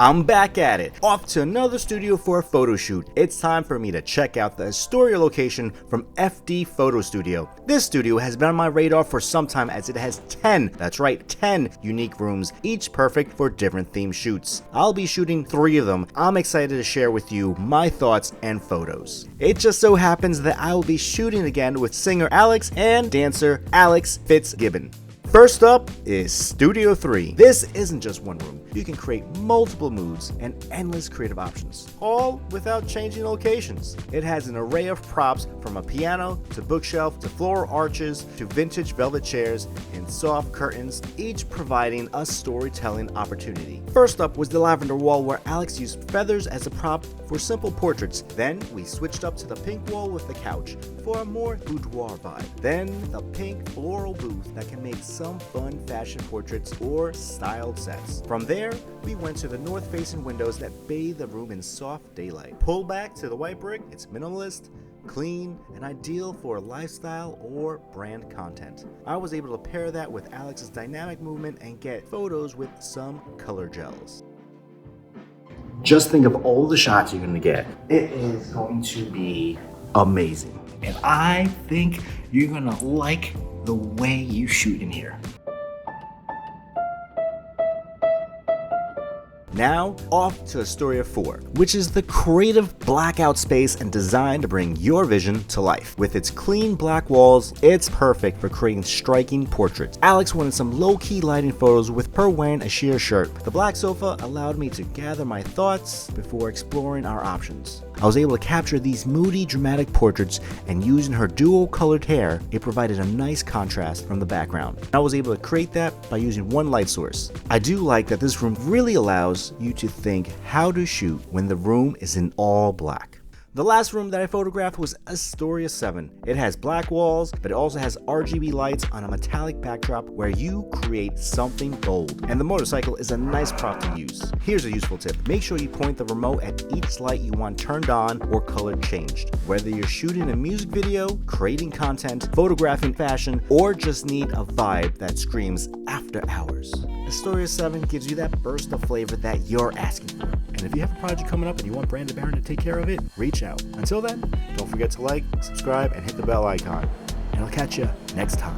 I'm back at it, off to another studio for a photo shoot. It's time for me to check out the Astoria location from FD Photo Studio. This studio has been on my radar for some time as it has 10, that's right, 10 unique rooms, each perfect for different theme shoots. I'll be shooting 3 of them. I'm excited to share with you my thoughts and photos. It just so happens that I will be shooting again with singer Alyxx and dancer Alex FitzGibbon. First up is Studio 3. This isn't just one room. You can create multiple moods and endless creative options, all without changing locations. It has an array of props from a piano to bookshelf to floral arches to vintage velvet chairs and soft curtains, each providing a storytelling opportunity. First up was the lavender wall where Alyxx used feathers as a prop for simple portraits. Then we switched up to the pink wall with the couch for a more boudoir vibe. Then the pink floral booth that can make some fun fashion portraits or styled sets. From there, we went to the north-facing windows that bathe the room in soft daylight. Pull back to the white brick, it's minimalist, clean, and ideal for lifestyle or brand content. I was able to pair that with Alyxx's dynamic movement and get photos with some color gels. Just think of all the shots you're going to get. It is going to be amazing. And I think you're going to like the way you shoot in here. Now, off to Astoria 4, which is the creative blackout space and designed to bring your vision to life. With its clean black walls, it's perfect for creating striking portraits. Alyxx wanted some low-key lighting photos with her wearing a sheer shirt. The black sofa allowed me to gather my thoughts before exploring our options. I was able to capture these moody, dramatic portraits, and using her dual-colored hair, it provided a nice contrast from the background. I was able to create that by using one light source. I do like that this room really allows you to think how to shoot when the room is in all black. The last room that I photographed was Astoria 7. It has black walls, but it also has RGB lights on a metallic backdrop where you create something bold. And the motorcycle is a nice prop to use. Here's a useful tip. Make sure you point the remote at each light you want turned on or color changed. Whether you're shooting a music video, creating content, photographing fashion, or just need a vibe that screams after hours, Astoria 7 gives you that burst of flavor that you're asking for. And if you have a project coming up and you want Brandon Barron to take care of it, reach out. Until then, don't forget to like, subscribe, and hit the bell icon. And I'll catch you next time.